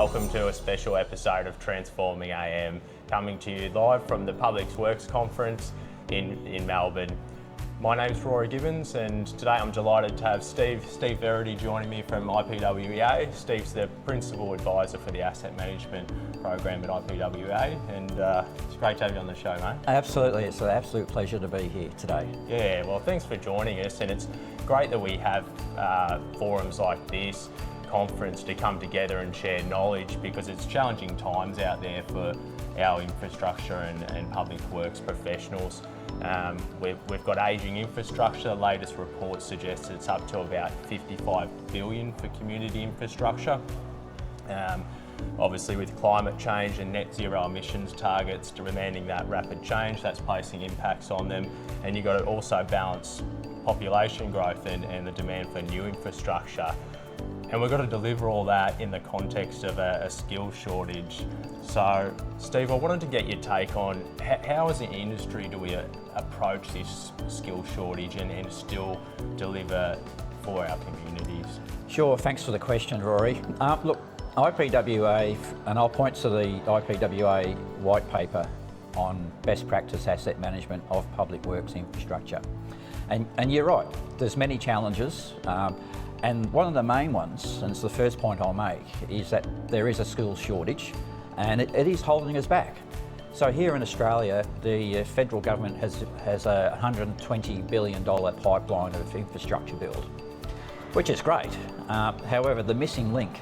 welcome to a special episode of Transforming AM, coming to you live from the Public Works Conference in Melbourne. My name's Rory Gibbons, and today I'm delighted to have Steve Verity joining me from IPWEA. Steve's the Principal Advisor for the Asset Management Program at IPWEA, and it's great to have you on the show, mate. Absolutely, it's an absolute pleasure to be here today. Yeah, well, thanks for joining us, and it's great that we have forums like this, conference, to come together and share knowledge, because it's challenging times out there for our infrastructure and public works professionals. We've got ageing infrastructure. The latest report suggests it's up to about 55 billion for community infrastructure. Obviously, with climate change and net zero emissions targets demanding that rapid change, that's placing impacts on them. And you've got to also balance population growth and the demand for new infrastructure. And we've got to deliver all that in the context of a skill shortage. So, Steve, I wanted to get your take on how as an industry do we approach this skill shortage and still deliver for our communities? Sure, thanks for the question, Rory. Look, IPWEA, and I'll point to the IPWEA white paper on best practice asset management of public works infrastructure. And you're right, there's many challenges. And one of the main ones, and it's the first point I'll make, is that there is a skills shortage, and it is holding us back. So here in Australia, the federal government has a $120 billion pipeline of infrastructure build, which is great. However, the missing link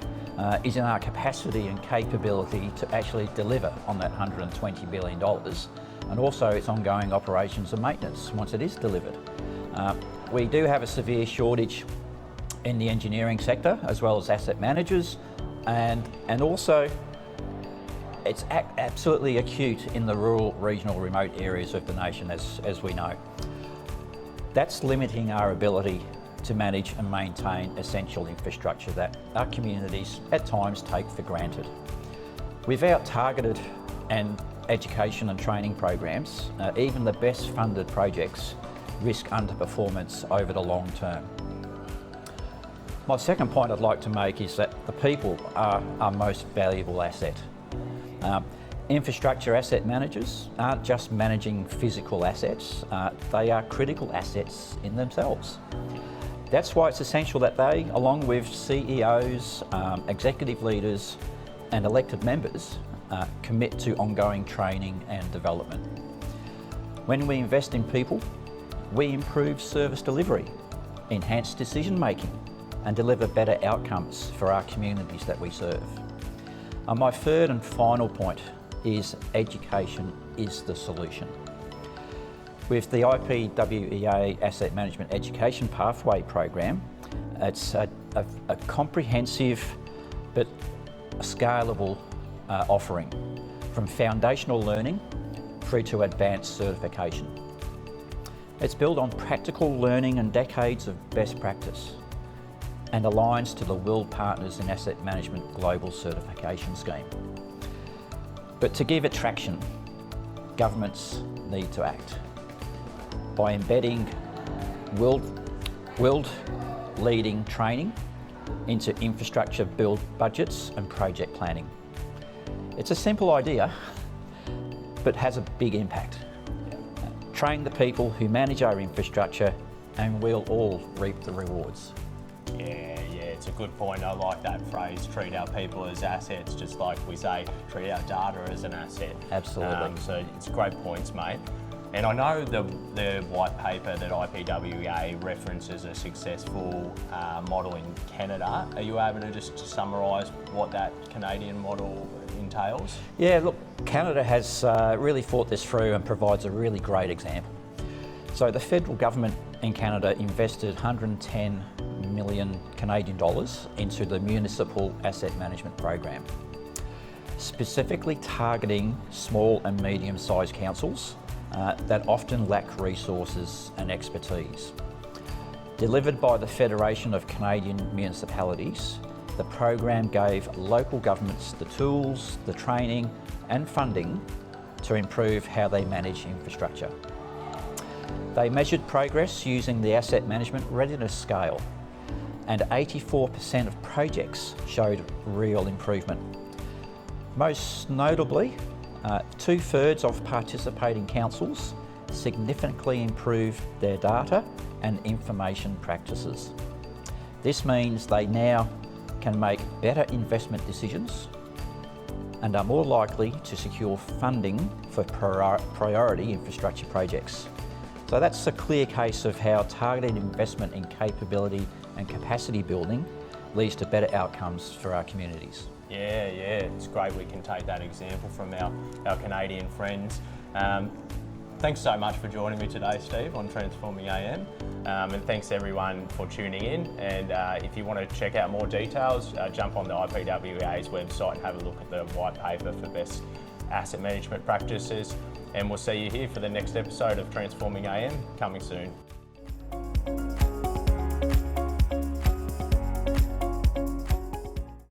is in our capacity and capability to actually deliver on that $120 billion, and also its ongoing operations and maintenance once it is delivered. We do have a severe shortage in the engineering sector, as well as asset managers, and also it's absolutely acute in the rural, regional, remote areas of the nation, as we know. That's limiting our ability to manage and maintain essential infrastructure that our communities at times take for granted. Without targeted and education and training programs, even the best funded projects risk underperformance over the long term. My second point I'd like to make is that the people are our most valuable asset. Infrastructure asset managers aren't just managing physical assets, they are critical assets in themselves. That's why it's essential that they, along with CEOs, executive leaders and elected members, commit to ongoing training and development. When we invest in people, we improve service delivery, enhance decision making, and deliver better outcomes for our communities that we serve. My third and final point is education is the solution. With the IPWEA Asset Management Education Pathway Program, it's a comprehensive but scalable offering, from foundational learning through to advanced certification. It's built on practical learning and decades of best practice, and aligns to the World Partners in Asset Management Global Certification Scheme. But to give it traction, governments need to act by embedding world-leading training into infrastructure build budgets and project planning. It's a simple idea, but has a big impact. Train the people who manage our infrastructure, and we'll all reap the rewards. Yeah, it's a good point. I like that phrase, treat our people as assets, just like we say, treat our data as an asset. Absolutely. So it's great points, mate. And I know the white paper that IPWEA references a successful model in Canada. Are you able to just summarise what that Canadian model entails? Yeah, look, Canada has really thought this through and provides a really great example. So the federal government in Canada invested 110 million Canadian dollars into the Municipal Asset Management Program, specifically targeting small and medium-sized councils that often lack resources and expertise. Delivered by the Federation of Canadian Municipalities, the program gave local governments the tools, the training and funding to improve how they manage infrastructure. They measured progress using the Asset Management Readiness Scale, and 84% of projects showed real improvement, Most notably, 2/3 of participating councils significantly improved their data and information practices. This means they now can make better investment decisions and are more likely to secure funding for priority infrastructure projects. So that's a clear case of how targeted investment in capability and capacity building leads to better outcomes for our communities. Yeah, it's great we can take that example from our Canadian friends. Thanks so much for joining me today, Steve, on Transforming AM. And thanks everyone for tuning in. And if you want to check out more details, jump on the IPWEA's website and have a look at the white paper for best asset management practices. And we'll see you here for the next episode of Transforming AM, coming soon.